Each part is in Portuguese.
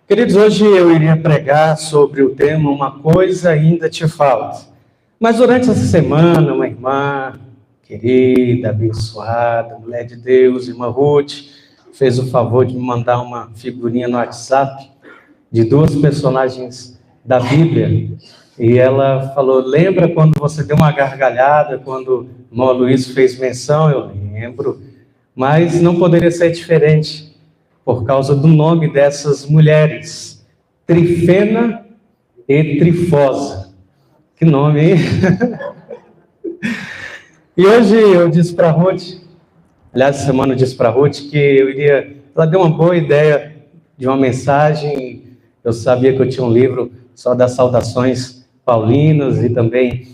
Queridos, hoje eu iria pregar sobre o tema Uma Coisa Ainda Te Falta. Mas durante essa semana, uma irmã querida, abençoada, mulher de Deus, irmã Ruth, fez o favor de me mandar uma figurinha no WhatsApp de duas personagens da Bíblia. E ela falou, lembra quando você deu uma gargalhada, quando o irmão Luiz fez menção? Eu lembro, mas não poderia ser diferente, por causa do nome dessas mulheres, Trifena e Trifosa. Que nome, hein? E hoje eu disse para a Ruth, aliás, essa semana eu disse para a Ruth que eu iria... Ela deu uma boa ideia de uma mensagem. Eu sabia que eu tinha um livro só das saudações paulinas e também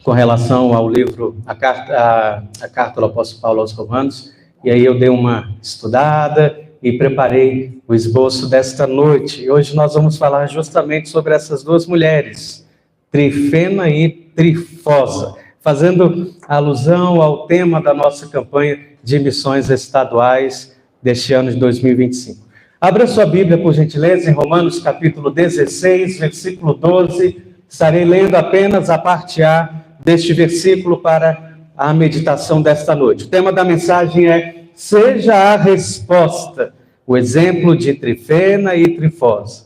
com relação ao livro, a carta do apóstolo Paulo aos Romanos. E aí eu dei uma estudada e preparei o esboço desta noite. E hoje nós vamos falar justamente sobre essas duas mulheres, Trifena e Trifosa, fazendo alusão ao tema da nossa campanha de missões estaduais deste ano de 2025. Abra sua Bíblia, por gentileza, em Romanos capítulo 16, versículo 12. Estarei lendo apenas a parte A deste versículo para a meditação desta noite. O tema da mensagem é Seja a resposta, o exemplo de Trifena e Trifosa.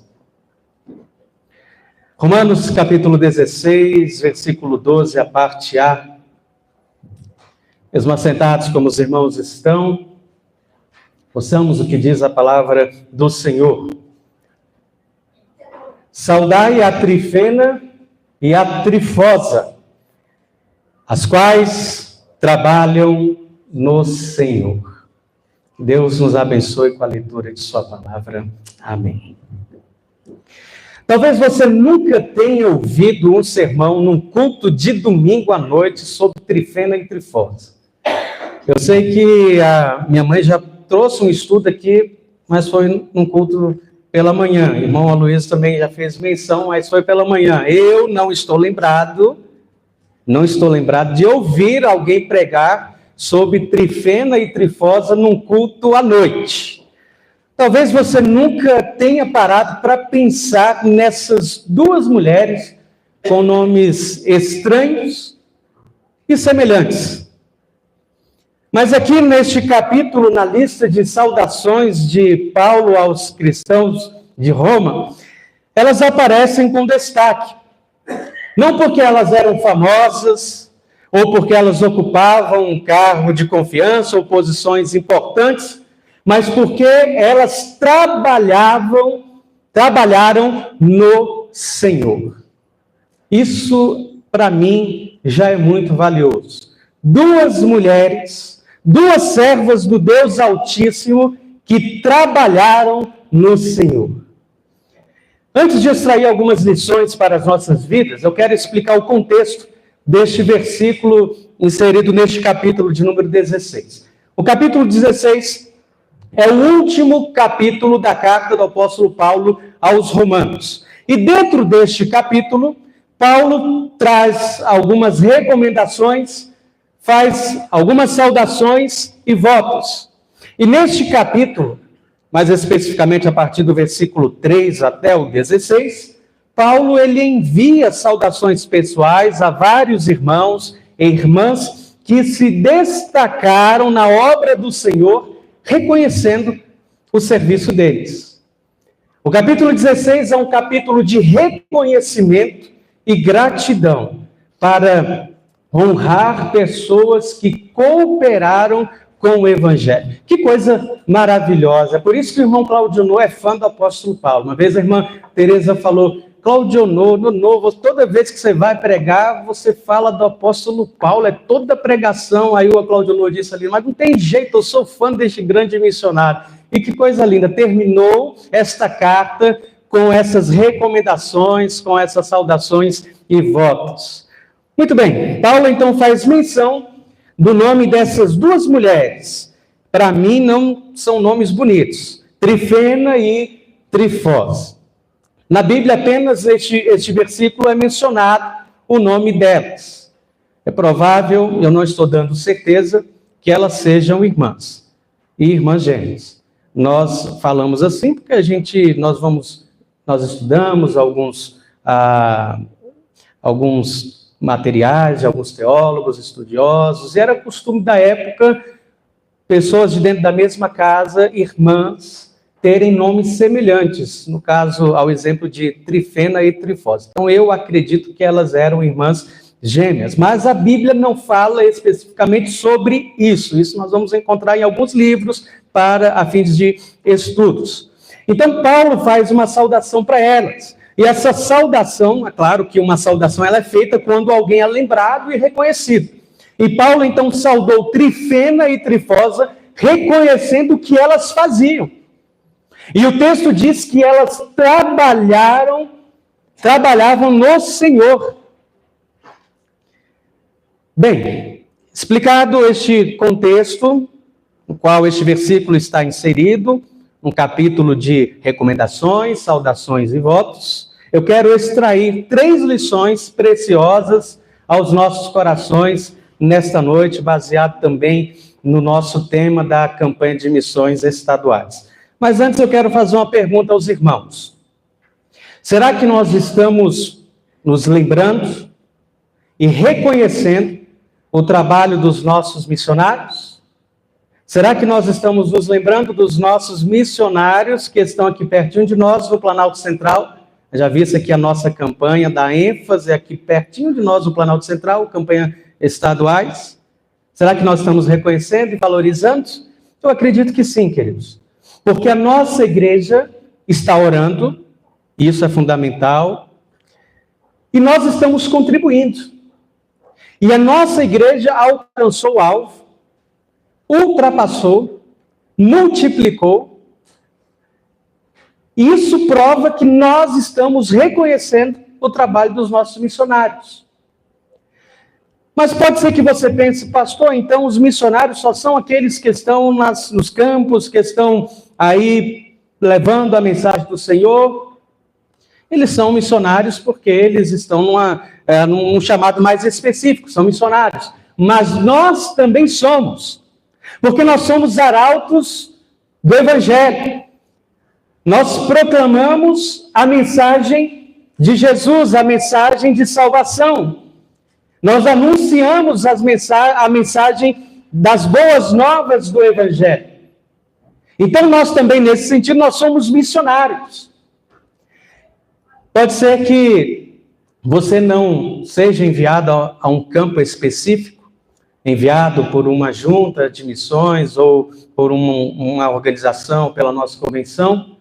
Romanos capítulo 16, versículo 12, a parte A. Mesmo assentados como os irmãos estão, ouçamos o que diz a palavra do Senhor. Saudai a Trifena e a Trifosa, as quais trabalham no Senhor. Deus nos abençoe com a leitura de sua palavra. Amém. Talvez você nunca tenha ouvido um sermão num culto de domingo à noite sobre Trifena e Trifosa. Eu sei que a minha mãe já trouxe um estudo aqui, mas foi num culto pela manhã. O irmão Aloysio também já fez menção, mas foi pela manhã. Eu não estou lembrado de ouvir alguém pregar sobre Trifena e Trifosa num culto à noite. Talvez você nunca tenha parado para pensar nessas duas mulheres com nomes estranhos e semelhantes. Mas aqui neste capítulo, na lista de saudações de Paulo aos cristãos de Roma, elas aparecem com destaque. Não porque elas eram famosas, ou porque elas ocupavam um cargo de confiança ou posições importantes, mas porque elas trabalharam no Senhor. Isso, para mim, já é muito valioso. Duas mulheres, duas servas do Deus Altíssimo que trabalharam no Senhor. Antes de extrair algumas lições para as nossas vidas, eu quero explicar o contexto deste versículo inserido neste capítulo de número 16. O capítulo 16 é o último capítulo da carta do apóstolo Paulo aos Romanos. E dentro deste capítulo, Paulo traz algumas recomendações, faz algumas saudações e votos. E neste capítulo, mais especificamente a partir do versículo 3 até o 16, Paulo ele envia saudações pessoais a vários irmãos e irmãs que se destacaram na obra do Senhor, reconhecendo o serviço deles. O capítulo 16 é um capítulo de reconhecimento e gratidão para honrar pessoas que cooperaram com o Evangelho. Que coisa maravilhosa. Por isso que o irmão Claudionô é fã do apóstolo Paulo. Uma vez a irmã Teresa falou, Claudionô, no novo, toda vez que você vai pregar, você fala do apóstolo Paulo, é toda pregação. Aí o Claudionô disse ali, mas não tem jeito, eu sou fã deste grande missionário. E que coisa linda, terminou esta carta com essas recomendações, com essas saudações e votos. Muito bem, Paulo então faz menção do nome dessas duas mulheres. Para mim não são nomes bonitos, Trifena e Trifosa. Na Bíblia apenas este versículo é mencionado o nome delas. É provável, eu não estou dando certeza, que elas sejam irmãs e irmãs gêmeas. Nós falamos assim porque nós estudamos alguns materiais de alguns teólogos, estudiosos, e era costume da época pessoas de dentro da mesma casa, irmãs, terem nomes semelhantes, no caso, ao exemplo de Trifena e Trifósa. Então, eu acredito que elas eram irmãs gêmeas, mas a Bíblia não fala especificamente sobre isso. Isso nós vamos encontrar em alguns livros a fins de estudos. Então, Paulo faz uma saudação para elas. E essa saudação, é claro que uma saudação ela é feita quando alguém é lembrado e reconhecido. E Paulo, então, saudou Trifena e Trifosa, reconhecendo o que elas faziam. E o texto diz que elas trabalhavam no Senhor. Bem, explicado este contexto, no qual este versículo está inserido, um capítulo de recomendações, saudações e votos, eu quero extrair 3 lições preciosas aos nossos corações nesta noite, baseado também no nosso tema da campanha de missões estaduais. Mas antes eu quero fazer uma pergunta aos irmãos. Será que nós estamos nos lembrando e reconhecendo o trabalho dos nossos missionários? Será que nós estamos nos lembrando dos nossos missionários que estão aqui pertinho de nós, no Planalto Central? Eu já vi isso aqui, a nossa campanha da ênfase aqui pertinho de nós, no Planalto Central, campanha estaduais. Será que nós estamos reconhecendo e valorizando? Eu acredito que sim, queridos. Porque a nossa igreja está orando, isso é fundamental, e nós estamos contribuindo. E a nossa igreja alcançou o alvo, ultrapassou, multiplicou. E isso prova que nós estamos reconhecendo o trabalho dos nossos missionários. Mas pode ser que você pense, pastor, então os missionários só são aqueles que estão nos campos, que estão aí levando a mensagem do Senhor. Eles são missionários porque eles estão num chamado mais específico, são missionários. Mas nós também somos, porque nós somos arautos do Evangelho. Nós proclamamos a mensagem de Jesus, a mensagem de salvação. Nós anunciamos a mensagem das boas novas do Evangelho. Então, nós também, nesse sentido, nós somos missionários. Pode ser que você não seja enviado a um campo específico, enviado por uma junta de missões ou por uma organização, pela nossa convenção,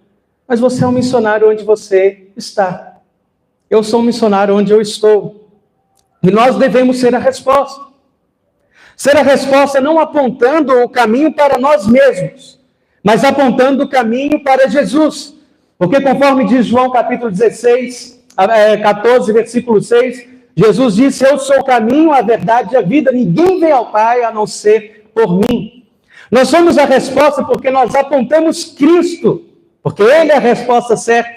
mas você é um missionário onde você está. Eu sou um missionário onde eu estou. E nós devemos ser a resposta. Ser a resposta não apontando o caminho para nós mesmos, mas apontando o caminho para Jesus. Porque conforme diz João capítulo 14, versículo 6, Jesus disse, eu sou o caminho, a verdade e a vida, ninguém vem ao Pai a não ser por mim. Nós somos a resposta porque nós apontamos Cristo, porque Ele é a resposta certa,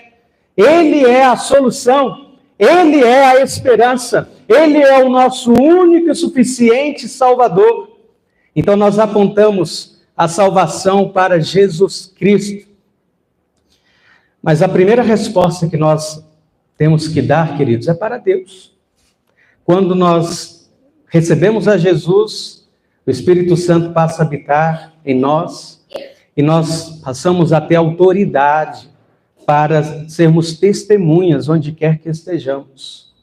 Ele é a solução, Ele é a esperança, Ele é o nosso único e suficiente Salvador. Então nós apontamos a salvação para Jesus Cristo. Mas a primeira resposta que nós temos que dar, queridos, é para Deus. Quando nós recebemos a Jesus, o Espírito Santo passa a habitar em nós e nós passamos a ter autoridade para sermos testemunhas onde quer que estejamos.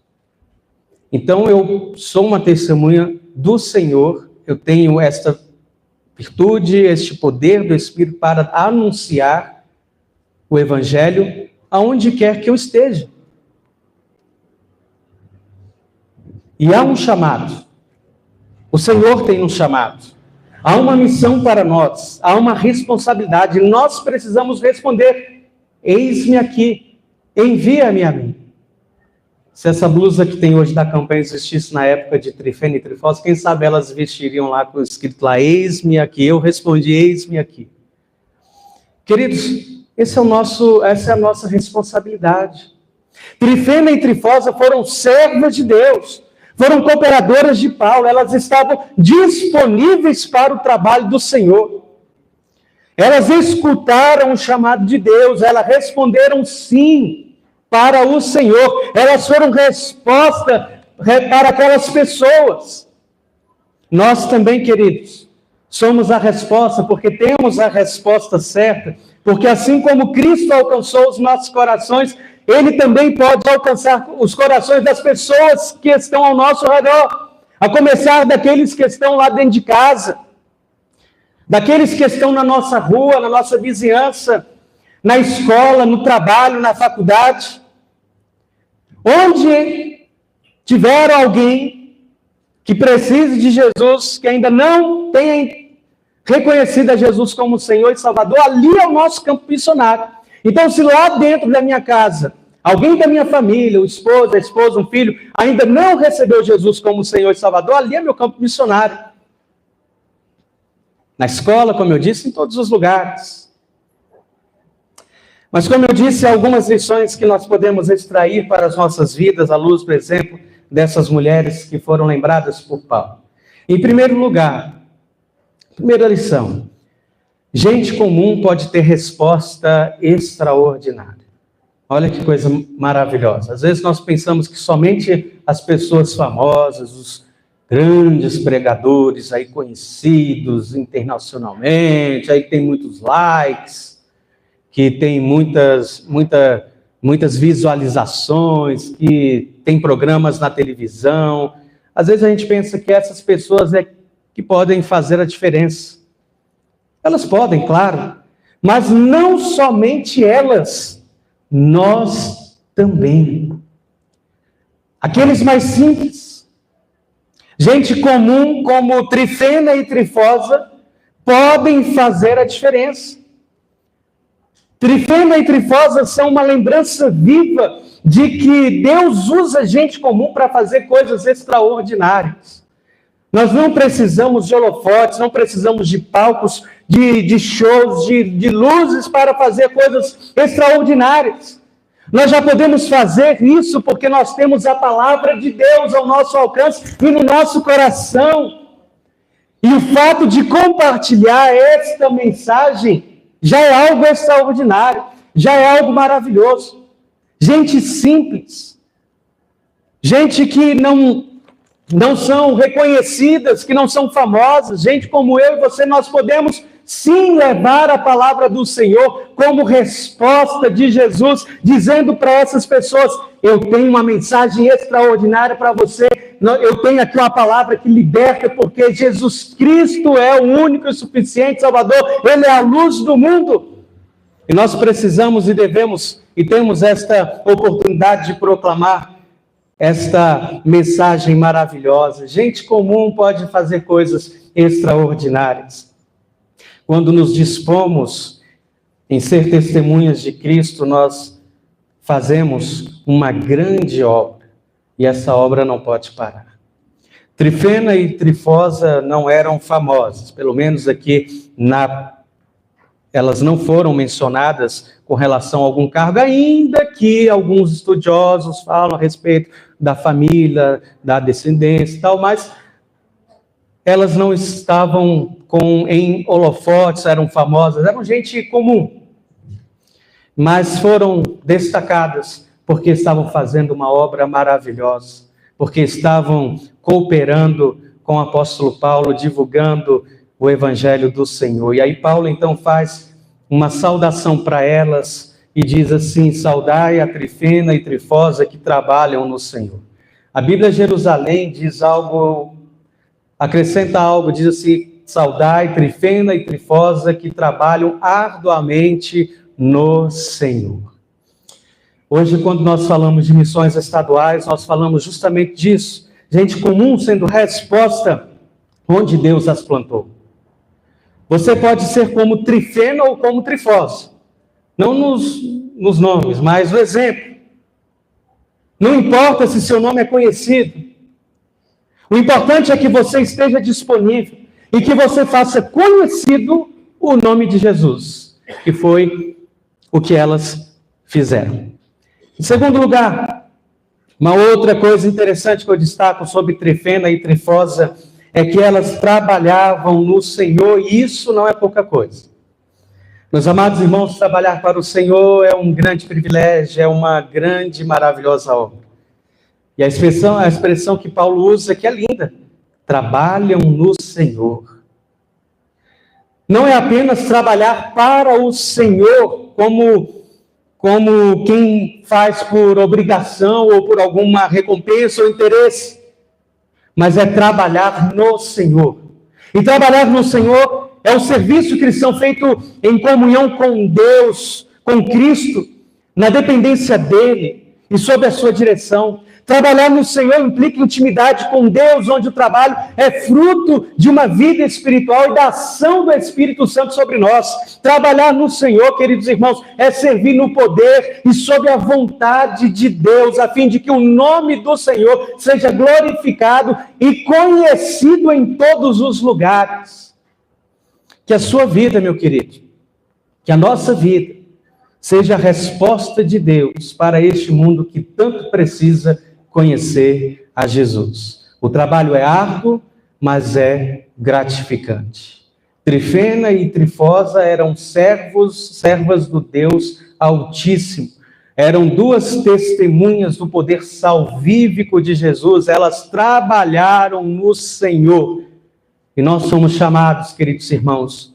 Então eu sou uma testemunha do Senhor, eu tenho esta virtude, este poder do Espírito para anunciar o Evangelho aonde quer que eu esteja. E há um chamado. O Senhor tem um chamado. Há uma missão para nós, há uma responsabilidade. Nós precisamos responder. Eis-me aqui, envia-me a mim. Se essa blusa que tem hoje da campanha existisse na época de Trifena e Trifosa, quem sabe elas vestiriam lá com escrito lá, eis-me aqui. Eu respondi, eis-me aqui. Queridos, essa é a nossa responsabilidade. Trifena e Trifosa foram servas de Deus, foram cooperadoras de Paulo, elas estavam disponíveis para o trabalho do Senhor. Elas escutaram o chamado de Deus, elas responderam sim para o Senhor. Elas foram resposta para aquelas pessoas. Nós também, queridos, somos a resposta, porque temos a resposta certa, porque assim como Cristo alcançou os nossos corações, Ele também pode alcançar os corações das pessoas que estão ao nosso redor, a começar daqueles que estão lá dentro de casa, daqueles que estão na nossa rua, na nossa vizinhança, na escola, no trabalho, na faculdade. Onde tiver alguém que precise de Jesus, que ainda não tenha reconhecido a Jesus como Senhor e Salvador, ali é o nosso campo missionário. Então, se lá dentro da minha casa, alguém da minha família, a esposa, um filho, ainda não recebeu Jesus como Senhor e Salvador, ali é meu campo missionário. Na escola, como eu disse, em todos os lugares. Mas, como eu disse, algumas lições que nós podemos extrair para as nossas vidas, à luz, por exemplo, dessas mulheres que foram lembradas por Paulo. Em primeiro lugar, primeira lição, gente comum pode ter resposta extraordinária. Olha que coisa maravilhosa. Às vezes nós pensamos que somente as pessoas famosas, os grandes pregadores aí conhecidos internacionalmente, aí que tem muitos likes, que tem muitas visualizações, que tem programas na televisão. Às vezes a gente pensa que essas pessoas que podem fazer a diferença. Elas podem, claro, mas não somente elas, nós também. Aqueles mais simples, gente comum como Trifena e Trifosa, podem fazer a diferença. Trifena e Trifosa são uma lembrança viva de que Deus usa gente comum para fazer coisas extraordinárias. Nós não precisamos de holofotes, não precisamos de palcos, de shows, de luzes para fazer coisas extraordinárias. Nós já podemos fazer isso porque nós temos a palavra de Deus ao nosso alcance e no nosso coração. E o fato de compartilhar esta mensagem já é algo extraordinário, já é algo maravilhoso. Gente simples, gente que não são reconhecidas, que não são famosas, gente como eu e você, nós podemos sim levar a palavra do Senhor como resposta de Jesus, dizendo para essas pessoas, eu tenho uma mensagem extraordinária para você, eu tenho aqui uma palavra que liberta, porque Jesus Cristo é o único e suficiente Salvador, Ele é a luz do mundo. E nós precisamos e devemos, e temos esta oportunidade de proclamar esta mensagem maravilhosa. Gente comum pode fazer coisas extraordinárias. Quando nos dispomos em ser testemunhas de Cristo, nós fazemos uma grande obra, e essa obra não pode parar. Trifena e Trifosa não eram famosas, pelo menos aqui elas não foram mencionadas com relação a algum cargo, ainda que alguns estudiosos falam a respeito da família, da descendência e tal, mas elas não estavam em holofotes, eram famosas, eram gente comum, mas foram destacadas porque estavam fazendo uma obra maravilhosa, porque estavam cooperando com o apóstolo Paulo, divulgando o evangelho do Senhor. E aí Paulo então faz uma saudação para elas e diz assim, saudai a Trifena e Trifosa que trabalham no Senhor. A Bíblia Jerusalém diz algo, acrescenta algo, diz assim, saudai Trifena e Trifosa que trabalham arduamente no Senhor. Hoje, quando nós falamos de missões estaduais, nós falamos justamente disso. Gente comum sendo resposta onde Deus as plantou. Você pode ser como Trifena ou como Trifosa. Não nos nomes, mas no exemplo. Não importa se seu nome é conhecido. O importante é que você esteja disponível e que você faça conhecido o nome de Jesus, que foi o que elas fizeram. Em segundo lugar, uma outra coisa interessante que eu destaco sobre Trifena e Trifosa é que elas trabalhavam no Senhor, e isso não é pouca coisa. Meus amados irmãos, trabalhar para o Senhor é um grande privilégio, é uma grande e maravilhosa obra. E a expressão que Paulo usa, que é linda, trabalham no Senhor. Não é apenas trabalhar para o Senhor, como quem faz por obrigação ou por alguma recompensa ou interesse, mas é trabalhar no Senhor. E trabalhar no Senhor é um serviço cristão feito em comunhão com Deus, com Cristo, na dependência dEle e sob a sua direção. Trabalhar no Senhor implica intimidade com Deus, onde o trabalho é fruto de uma vida espiritual e da ação do Espírito Santo sobre nós. Trabalhar no Senhor, queridos irmãos, é servir no poder e sob a vontade de Deus, a fim de que o nome do Senhor seja glorificado e conhecido em todos os lugares. Que a sua vida, meu querido, que a nossa vida seja a resposta de Deus para este mundo que tanto precisa conhecer a Jesus. O trabalho é árduo, mas é gratificante. Trifena e Trifosa eram servas do Deus Altíssimo. Eram duas testemunhas do poder salvífico de Jesus. Elas trabalharam no Senhor. E nós somos chamados, queridos irmãos,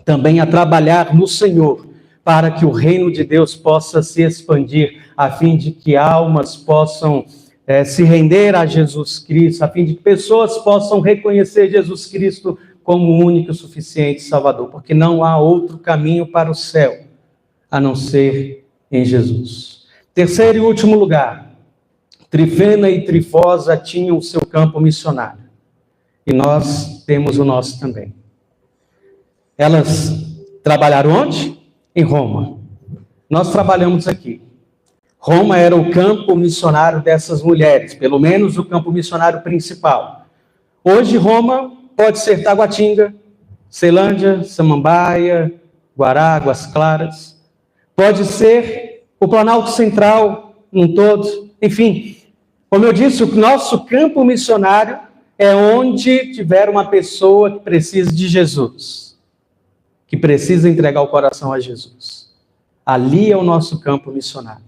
também a trabalhar no Senhor, para que o reino de Deus possa se expandir, a fim de que almas possam se render a Jesus Cristo, a fim de que pessoas possam reconhecer Jesus Cristo como o único e suficiente Salvador, porque não há outro caminho para o céu, a não ser em Jesus. Terceiro e último lugar, Trifena e Trifosa tinham o seu campo missionário, e nós temos o nosso também. Elas trabalharam onde? Em Roma. Nós trabalhamos aqui. Roma era o campo missionário dessas mulheres, pelo menos o campo missionário principal. Hoje Roma pode ser Taguatinga, Ceilândia, Samambaia, Guará, Águas Claras. Pode ser o Planalto Central, num todo. Enfim, como eu disse, o nosso campo missionário é onde tiver uma pessoa que precisa de Jesus, que precisa entregar o coração a Jesus. Ali é o nosso campo missionário.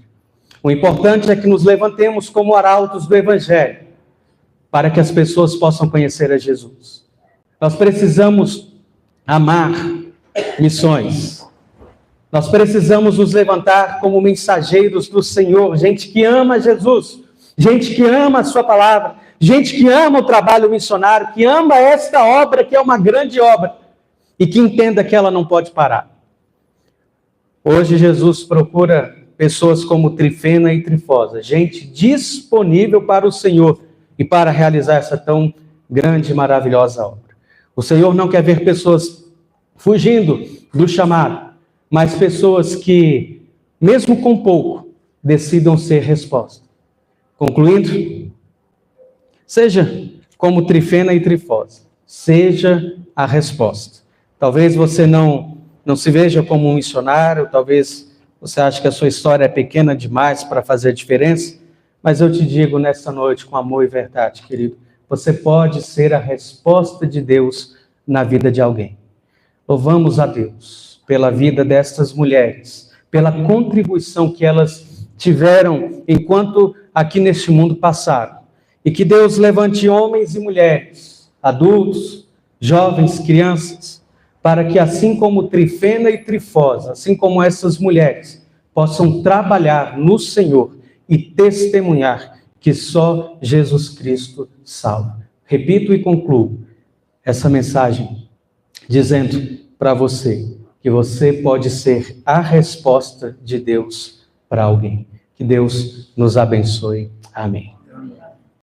O importante é que nos levantemos como arautos do Evangelho, para que as pessoas possam conhecer a Jesus. Nós precisamos amar missões. Nós precisamos nos levantar como mensageiros do Senhor, gente que ama Jesus, gente que ama a sua palavra, gente que ama o trabalho missionário, que ama esta obra, que é uma grande obra, e que entenda que ela não pode parar. Hoje Jesus procura pessoas como Trifena e Trifosa, gente disponível para o Senhor e para realizar essa tão grande e maravilhosa obra. O Senhor não quer ver pessoas fugindo do chamado, mas pessoas que, mesmo com pouco, decidam ser resposta. Concluindo, seja como Trifena e Trifosa, seja a resposta. Talvez você não se veja como um missionário, talvez você ache que a sua história é pequena demais para fazer diferença, mas eu te digo nessa noite, com amor e verdade, querido, você pode ser a resposta de Deus na vida de alguém. Louvamos a Deus pela vida destas mulheres, pela contribuição que elas tiveram enquanto aqui neste mundo passaram. E que Deus levante homens e mulheres, adultos, jovens, crianças, para que assim como Trifena e Trifosa, assim como essas mulheres, possam trabalhar no Senhor e testemunhar que só Jesus Cristo salva. Repito e concluo essa mensagem dizendo para você que você pode ser a resposta de Deus para alguém. Que Deus nos abençoe. Amém.